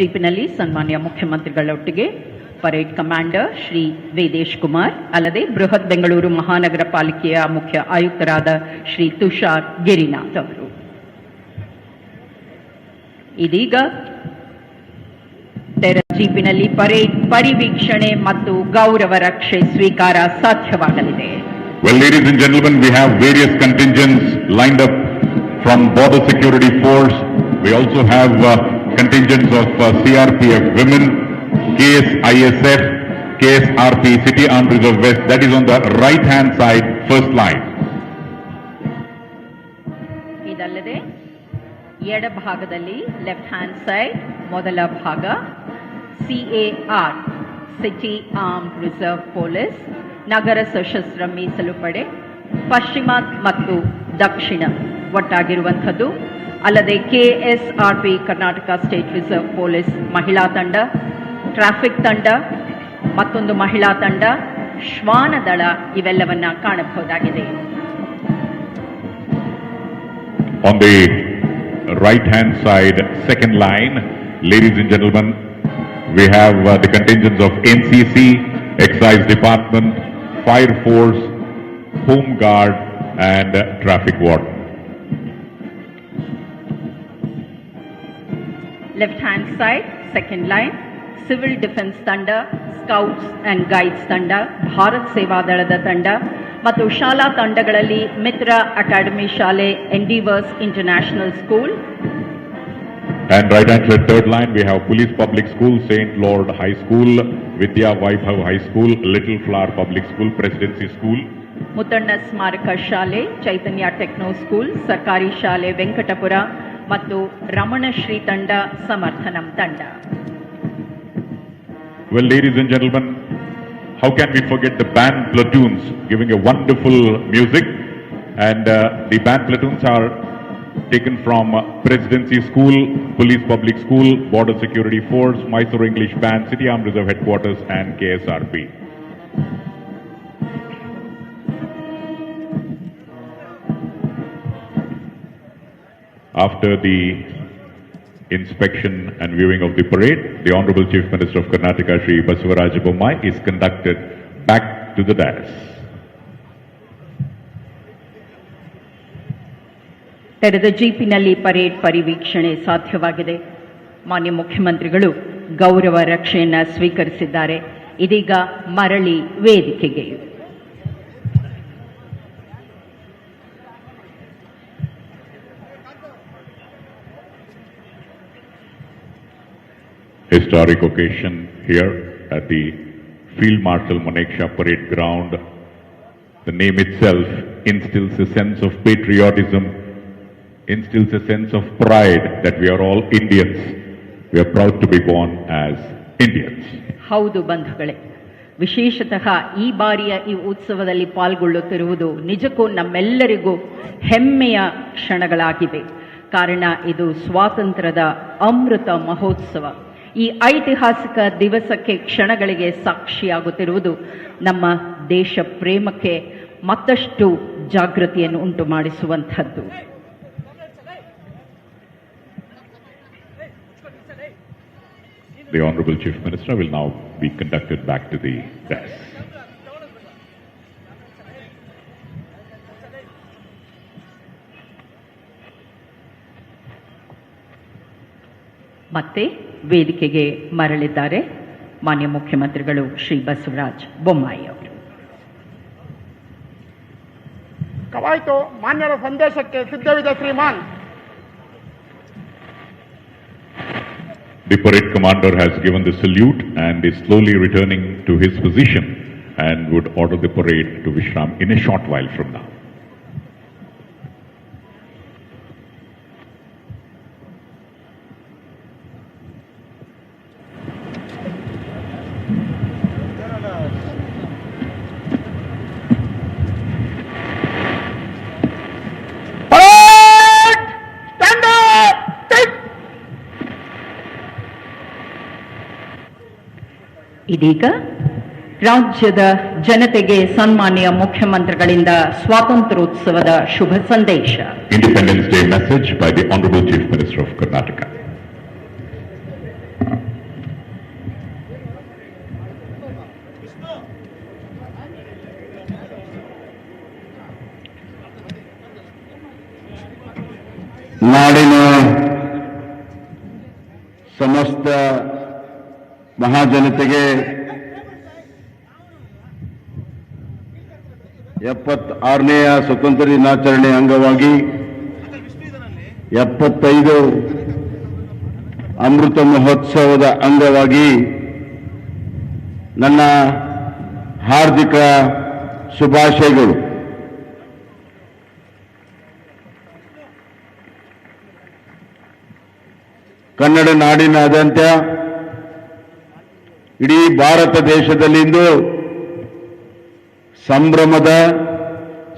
ಜೀಪಿನಲ್ಲಿ ಸನ್ಮಾನ್ಯ ಮುಖ್ಯಮಂತ್ರಿಗಳೊಟ್ಟಿಗೆ parade commander Shri Vedesh Kumar ಅಲ್ಲದೆ ಬೃಹತ್ ಬೆಂಗಳೂರು ಮಹಾನಗರ ಪಾಲಿಕೆಯ ಮುಖ್ಯ ಆಯುಕ್ತರಾದ ಶ್ರೀ ತುಷಾರ್ ಗಿರಿನಾಥ್ ಅವರು. ಇದೀಗ ತೆರ ಜೀಪಿನಲ್ಲಿ ಪರೇಡ್ ಪರಿವೀಕ್ಷಣೆ ಮತ್ತು ಗೌರವ ರಕ್ಷೆ ಸ್ವೀಕಾರ ಸಾಧ್ಯವಾಗಲಿದೆ. Well, ladies and gentlemen, we have various contingents lined up from Border Security Force. We also have contingents of CRPF women, KSISF, KSRP, City Armed Reserve West. That is on the right hand side, first line. ಇದಲ್ಲದೆ ಎಡಭಾಗದಲ್ಲಿ left hand side ಮೊದಲ ಭಾಗ CAR, city armed reserve police, ನಗರ ಸಶಸ್ತ್ರ ಮೀಸಲು ಪಡೆ, ಪಶ್ಚಿಮ ಮತ್ತು ದಕ್ಷಿಣ ಒಟ್ಟಾಗಿರುವಂಥದ್ದು. ಅಲ್ಲದೆ KSRP Karnataka state reserve police ಮಹಿಳಾ ತಂಡ, ಟ್ರಾಫಿಕ್ ತಂಡ, ಮತ್ತೊಂದು ಮಹಿಳಾ ತಂಡ, ಶ್ವಾನ ದಳ ಇವೆಲ್ಲವನ್ನ ಕಾಣಬಹುದಾಗಿದೆ. On the right hand side, second line, ladies and gentlemen, we have the contingents of NCC, Excise Department, Fire Force, Home Guard and Traffic Warden. Left hand side, second line, Civil Defense ತಂಡ, Scouts and Guides ತಂಡ, ಭಾರತ್ ಸೇವಾ ದಳದ ತಂಡ ಮತ್ತು ಶಾಲಾ ತಂಡಗಳಲ್ಲಿ ಮಿತ್ರ academy ಶಾಲೆ, endeavours international school. And right hand side, third line, we have Police Public School, St. Lord High School, Vidya Vaibhav High School, Little Flower Public School, Presidency School. Muttanna ಸ್ಮಾರಕ ಶಾಲೆ, ಚೈತನ್ಯ ಟೆಕ್ನೋ ಸ್ಕೂಲ್, ಸರ್ಕಾರಿ ಶಾಲೆ ವೆಂಕಟಪುರ ಮತ್ತು ರಮಣಶ್ರೀ ತಂಡ, ಸಮರ್ಥನಂ ತಂಡ. Well, ladies and gentlemen, how can we forget the band platoons giving a wonderful music? And the band platoons are taken from Presidency School, Police Public School, Border Security Force, Mysore English Band, City Armed Reserve Headquarters and KSRP. After the inspection and viewing of the parade, the Honorable Chief Minister of Karnataka, Shri Basavaraj Bommai, is conducted back to the dais. ತೆರೆದ ಜೀಪಿನಲ್ಲಿ parade ಪರಿವೀಕ್ಷಣೆ ಸಾಧ್ಯವಾಗಿದೆ. ಮಾನ್ಯ ಮುಖ್ಯಮಂತ್ರಿಗಳು ಗೌರವ ರಕ್ಷೆಯನ್ನ ಸ್ವೀಕರಿಸಿದ್ದಾರೆ. ಇದೀಗ ಮರಳಿ ವೇದಿಕೆಗೆ. Historic occasion here at the Field Marshal Manekshaw Parade Ground. The name itself instills a sense of patriotism, instills a sense of pride that we are all Indians. We are proud to be born as Indians. ಹೌದು ಬಂಧುಗಳೇ, ವಿಶೇಷತಃ ಈ ಬಾರಿಯ ಈ ಉತ್ಸವದಲ್ಲಿ ಪಾಲ್ಗೊಳ್ಳುತ್ತಿರುವುದು ನಿಜಕ್ಕೂ ನಮ್ಮೆಲ್ಲರಿಗೂ ಹೆಮ್ಮೆಯ ಕ್ಷಣಗಳಾಗಿವೆ. ಕಾರಣ ಇದು ಸ್ವಾತಂತ್ರ್ಯದ ಅಮೃತ ಮಹೋತ್ಸವ. ಈ ಐತಿಹಾಸಿಕ ದಿವಸಕ್ಕೆ, ಕ್ಷಣಗಳಿಗೆ ಸಾಕ್ಷಿಯಾಗುತ್ತಿರುವುದು ನಮ್ಮ ದೇಶ ಪ್ರೇಮಕ್ಕೆ ಮತ್ತಷ್ಟು ಜಾಗೃತಿಯನ್ನು ಉಂಟು ಮಾಡಿಸುವಂಥದ್ದು. The Honorable Chief Minister will now be conducted back to the dais. ಮತ್ತೆ ವೇದಿಕೆಗೆ ಮರಳಿದ್ದಾರೆ ಮಾನ್ಯ ಮುಖ್ಯಮಂತ್ರಿಗಳು ಶ್ರೀ ಬಸವರಾಜ ಬೊಮ್ಮಾಯಿ ಅವರು. ಕವಾಯಿತು ಮಾನ್ಯರ ಸಂದೇಶಕ್ಕೆ ಸಿದ್ಧವಿದೆ ಶ್ರೀಮಾನ್. The parade commander has given the salute and is slowly returning to his position and would order the parade to Vishram in a short while from now. ಇದೀಗ ರಾಜ್ಯದ ಜನತೆಗೆ ಸನ್ಮಾನ್ಯ ಮುಖ್ಯಮಂತ್ರಿಗಳಿಂದ ಸ್ವಾತಂತ್ರ್ಯೋತ್ಸವದ ಶುಭ ಸಂದೇಶ. Independence Day message by the Honorable Chief Minister of Karnataka. ಸಮಸ್ತ ಮಹಾಜನತೆಗೆ 76ನೇಯ ಸ್ವತಂತ್ರ ದಿನಾಚರಣೆ ಅಂಗವಾಗಿ 75 ಅಮೃತ ಮಹೋತ್ಸವದ ಅಂಗವಾಗಿ ನನ್ನ ಹಾರ್ದಿಕ ಶುಭಾಶಯಗಳು. ಕನ್ನಡ ನಾಡಿನಾದ್ಯಂತ ಇಡೀ ಭಾರತ ದೇಶದಲ್ಲಿಂದು ಸಂಭ್ರಮದ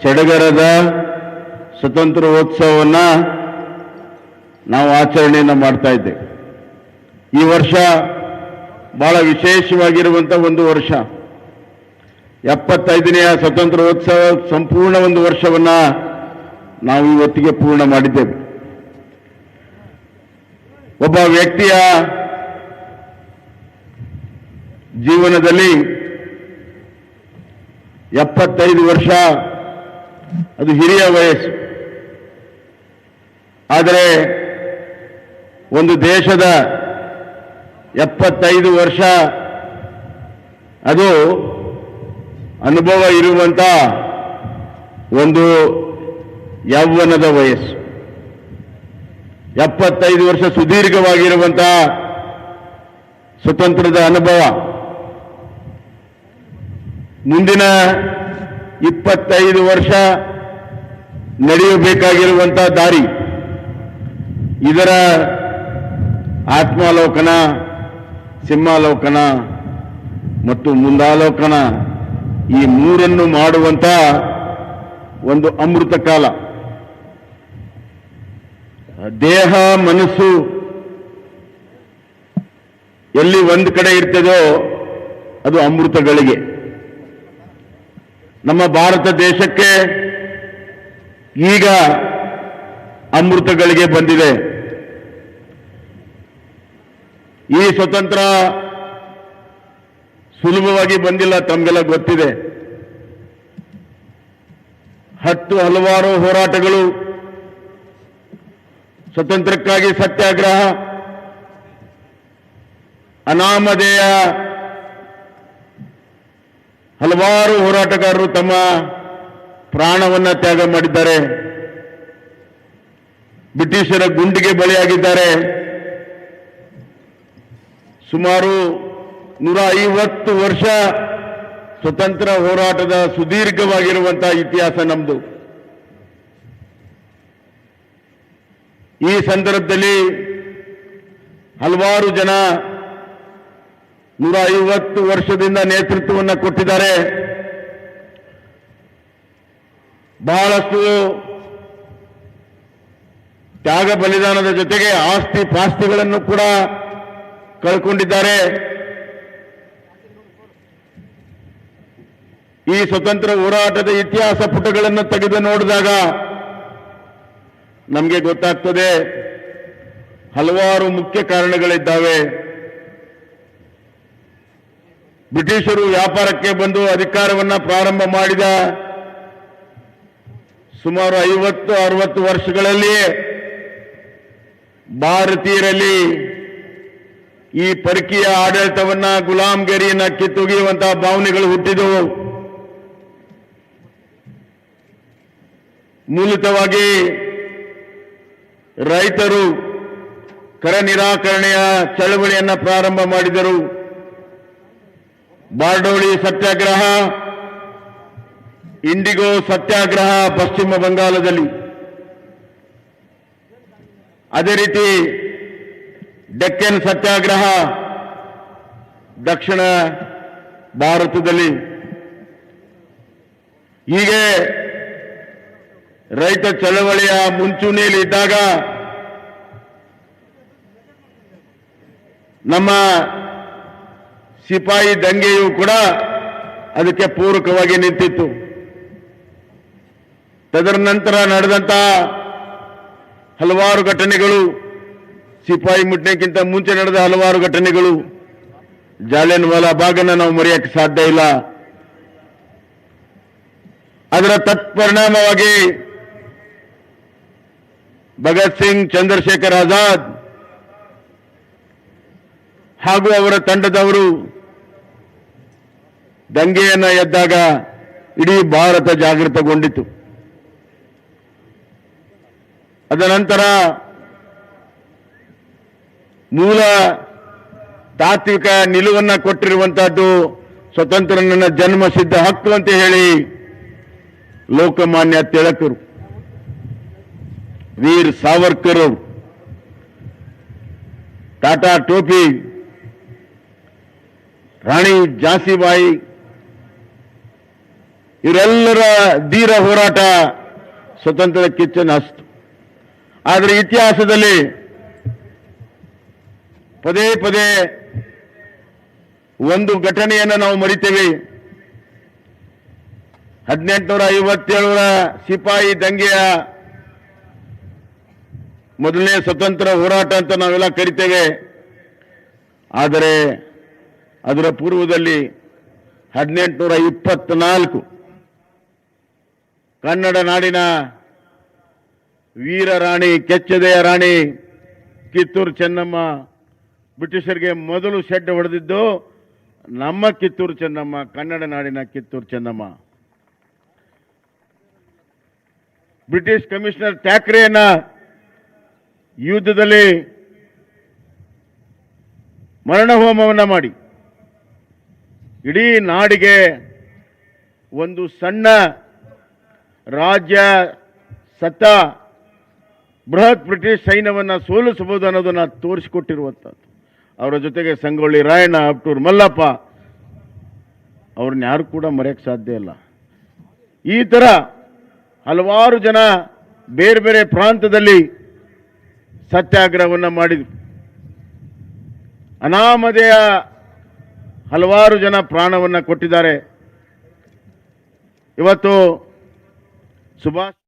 ಸಡಗರದ ಸ್ವತಂತ್ರೋತ್ಸವವನ್ನು ನಾವು ಆಚರಣೆಯನ್ನು ಮಾಡ್ತಾ ಇದ್ದೇವೆ. ಈ ವರ್ಷ ಬಹಳ ವಿಶೇಷವಾಗಿರುವಂಥ ಒಂದು ವರ್ಷ. 75ನೇಯ ಸ್ವತಂತ್ರೋತ್ಸವ ಸಂಪೂರ್ಣ ಒಂದು ವರ್ಷವನ್ನ ನಾವು ಇವತ್ತಿಗೆ ಪೂರ್ಣ ಮಾಡಿದ್ದೇವೆ. ಒಬ್ಬ ವ್ಯಕ್ತಿಯ ಜೀವನದಲ್ಲಿ 75 ವರ್ಷ ಅದು ಹಿರಿಯ ವಯಸ್ಸು. ಆದರೆ ಒಂದು ದೇಶದ 75 ವರ್ಷ ಅದು ಅನುಭವ ಇರುವಂತ ಒಂದು ಯೌವನದ ವಯಸ್ಸು. 75 ವರ್ಷ ಸುದೀರ್ಘವಾಗಿರುವಂತಹ ಸ್ವತಂತ್ರದ ಅನುಭವ. ಮುಂದಿನ 25 ವರ್ಷ ನಡೆಯಬೇಕಾಗಿರುವಂತಹ ದಾರಿ, ಇದರ ಆತ್ಮಾಲೋಕನ, ಸಿಂಹಾಲೋಕನ ಮತ್ತು ಮುಂದಾಲೋಕನ, ಈ ಮೂರನ್ನು ಮಾಡುವಂತ ಒಂದು ಅಮೃತ ಕಾಲ. ದೇಹ ಮನಸ್ಸು ಎಲ್ಲಿ ಒಂದು ಕಡೆ ಇರ್ತದೋ ಅದು ಅಮೃತಗಳಿಗೆ. ನಮ್ಮ ಭಾರತ ದೇಶಕ್ಕೆ ಈಗ ಅಮೃತಗಳಿಗೆ ಬಂದಿದೆ. ಈ ಸ್ವತಂತ್ರ ಸುಲಭವಾಗಿ ಬಂದಿಲ್ಲ, ತಮಗೆಲ್ಲ ಗೊತ್ತಿದೆ. ಹಲವಾರು ಹೋರಾಟಗಳು, ಸ್ವತಂತ್ರಕ್ಕಾಗಿ ಸತ್ಯಾಗ್ರಹ, ಅನಾಮಧೇಯ ಹಲವಾರು ಹೋರಾಟಗಾರರು ತಮ್ಮ ಪ್ರಾಣವನ್ನ ತ್ಯಾಗ ಮಾಡಿದ್ದಾರೆ. ಬ್ರಿಟಿಷರ ಗುಂಡಿಗೆ ಬಲಿಯಾಗಿದ್ದಾರೆ. ಸುಮಾರು 150 ವರ್ಷ ಸ್ವತಂತ್ರ ಹೋರಾಟದ ಸುದೀರ್ಘವಾಗಿರುವಂತಹ ಇತಿಹಾಸ ನಮ್ಮದು. ಈ ಸಂದರ್ಭದಲ್ಲಿ ಹಲವಾರು ಜನ 150 ವರ್ಷದಿಂದ ನೇತೃತ್ವವನ್ನು ಕೊಟ್ಟಿದ್ದಾರೆ. ಬಹಳಷ್ಟು ತ್ಯಾಗ ಬಲಿದಾನದ ಜೊತೆಗೆ ಆಸ್ತಿ ಪಾಸ್ತಿಗಳನ್ನು ಕೂಡ ಕಳ್ಕೊಂಡಿದ್ದಾರೆ. ಈ ಸ್ವತಂತ್ರ ಹೋರಾಟದ ಇತಿಹಾಸ ಪುಟಗಳನ್ನು ತೆಗೆದು ನೋಡಿದಾಗ ನಮಗೆ ಗೊತ್ತಾಗ್ತದೆ ಹಲವಾರು ಮುಖ್ಯ ಕಾರಣಗಳಿದ್ದಾವೆ. ಬ್ರಿಟಿಷರು ವ್ಯಾಪಾರಕ್ಕೆ ಬಂದು ಅಧಿಕಾರವನ್ನ ಪ್ರಾರಂಭ ಮಾಡಿದ ಸುಮಾರು 50-60 ವರ್ಷಗಳಲ್ಲಿಯೇ ಭಾರತೀಯರಲ್ಲಿ ಈ ಪರಕೀಯ ಆಡಳಿತವನ್ನ, ಗುಲಾಮಗಿರಿಯನ್ನ ಕಿತ್ತೊಗೆಯುವಂತಹ ಭಾವನೆಗಳು ಹುಟ್ಟಿದವು. ಮೂಲತವಾಗಿ ರೈತರು ಕರ ನಿರಾಕರಣೆಯ ಚಳವಳಿಯನ್ನ ಪ್ರಾರಂಭ ಮಾಡಿದರು. ಬಾರ್ಡೋಲಿ ಸತ್ಯಾಗ್ರಹ, ಇಂಡಿಗೋ ಸತ್ಯಾಗ್ರಹ ಪಶ್ಚಿಮ ಬಂಗಾಳದಲ್ಲಿ, ಅದೇ ರೀತಿ ಡೆಕ್ಕನ್ ಸತ್ಯಾಗ್ರಹ ದಕ್ಷಿಣ ಭಾರತದಲ್ಲಿ. ಹೀಗೆ ರೈತ ಚಳವಳಿಯ ಮುಂಚೂಣಿಯಲ್ಲಿ ಇದ್ದಾಗ ನಮ್ಮ ಸಿಪಾಯಿ ದಂಗೆಯೂ ಕೂಡ ಅದಕ್ಕೆ ಪೂರಕವಾಗಿ ನಿಂತಿತ್ತು. ತದರ ನಂತರ ನಡೆದಂತಹ ಹಲವಾರು ಘಟನೆಗಳು, ಸಿಪಾಯಿ ಮುಟ್ಟಣೆಗಿಂತ ಮುಂಚೆ ನಡೆದ ಹಲವಾರು ಘಟನೆಗಳು, ಜಾಲಿಯನ್ ವಾಲಾ ಬಾಗನ್ನು ನಾವು ಮರೆಯಕ್ಕೆ ಸಾಧ್ಯ ಇಲ್ಲ. ಅದರ ತತ್ಪರಿಣಾಮವಾಗಿ ಭಗತ್ ಸಿಂಗ್, ಚಂದ್ರಶೇಖರ್ ಆಜಾದ್ ಹಾಗೂ ಅವರ ತಂಡದವರು ದಂಗೆಯನ್ನ ಎದ್ದಾಗ ಇಡೀ ಭಾರತ ಜಾಗೃತಗೊಂಡಿತು. ಅದ ನಂತರ ಮೂಲ ತಾತ್ವಿಕ ನಿಲುವನ್ನ ಕೊಟ್ಟಿರುವಂತಹದ್ದು ಸ್ವತಂತ್ರ ನನ್ನ ಜನ್ಮಸಿದ್ಧ ಹಕ್ಕು ಅಂತ ಹೇಳಿ ಲೋಕಮಾನ್ಯ ತಿಲಕರು, ವೀರ್ ಸಾವರ್ಕರ್ ಅವರು, ಟಾಟಾ ಟೋಪಿ, ರಾಣಿ ಝಾನ್ಸಿಬಾಯಿ ಇವರೆಲ್ಲರ ಧೀರ ಹೋರಾಟ ಸ್ವತಂತ್ರ ಕಿಚ್ಚನ ಅಸ್ತು. ಆದರೆ ಇತಿಹಾಸದಲ್ಲಿ ಪದೇ ಪದೇ ಒಂದು ಘಟನೆಯನ್ನು ನಾವು ಮರಿತೇವೆ. 1857ರ ಸಿಪಾಯಿ ದಂಗೆಯ ಮೊದಲನೇ ಸ್ವತಂತ್ರ ಹೋರಾಟ ಅಂತ ನಾವೆಲ್ಲ ಕರಿತೇವೆ. ಆದರೆ ಅದರ ಪೂರ್ವದಲ್ಲಿ 1824 ಕನ್ನಡ ನಾಡಿನ ವೀರ ರಾಣಿ, ಕೆಚ್ಚೆದೆಯ ರಾಣಿ ಕಿತ್ತೂರು ಚೆನ್ನಮ್ಮ ಬ್ರಿಟಿಷರಿಗೆ ಮೊದಲು ಶೆಡ್ ಹೊಡೆದಿದ್ದು ನಮ್ಮ ಕಿತ್ತೂರು ಚೆನ್ನಮ್ಮ, ಕನ್ನಡ ನಾಡಿನ ಕಿತ್ತೂರು ಚೆನ್ನಮ್ಮ. ಬ್ರಿಟಿಷ್ ಕಮಿಷನರ್ ಥ್ಯಾಕ್ರೆಯನ್ನ ಯುದ್ಧದಲ್ಲಿ ಮರಣ ಹೋಮವನ್ನು ಮಾಡಿ ಇಡೀ ನಾಡಿಗೆ ಒಂದು ಸಣ್ಣ ರಾಜ್ಯ ಸತ್ತ ಬೃಹತ್ ಬ್ರಿಟಿಷ್ ಸೈನ್ಯವನ್ನು ಸೋಲಿಸಬಹುದು ಅನ್ನೋದನ್ನು ತೋರಿಸಿಕೊಟ್ಟಿರುವಂಥದ್ದು. ಅವರ ಜೊತೆಗೆ ಸಂಗೊಳ್ಳಿ ರಾಯಣ್ಣ, ಅಪ್ಟೂರ್ ಮಲ್ಲಪ್ಪ, ಅವ್ರನ್ನ ಯಾರು ಕೂಡ ಮರೆಯಕ್ಕೆ ಸಾಧ್ಯ ಇಲ್ಲ. ಈ ಥರ ಹಲವಾರು ಜನ ಬೇರೆ ಬೇರೆ ಪ್ರಾಂತದಲ್ಲಿ ಸತ್ಯಾಗ್ರಹವನ್ನು ಮಾಡಿದರು. ಅನಾಮಧೇಯ ಹಲವಾರು ಜನ ಪ್ರಾಣವನ್ನು ಕೊಟ್ಟಿದ್ದಾರೆ. ಇವತ್ತು ಸುಭಾಷ್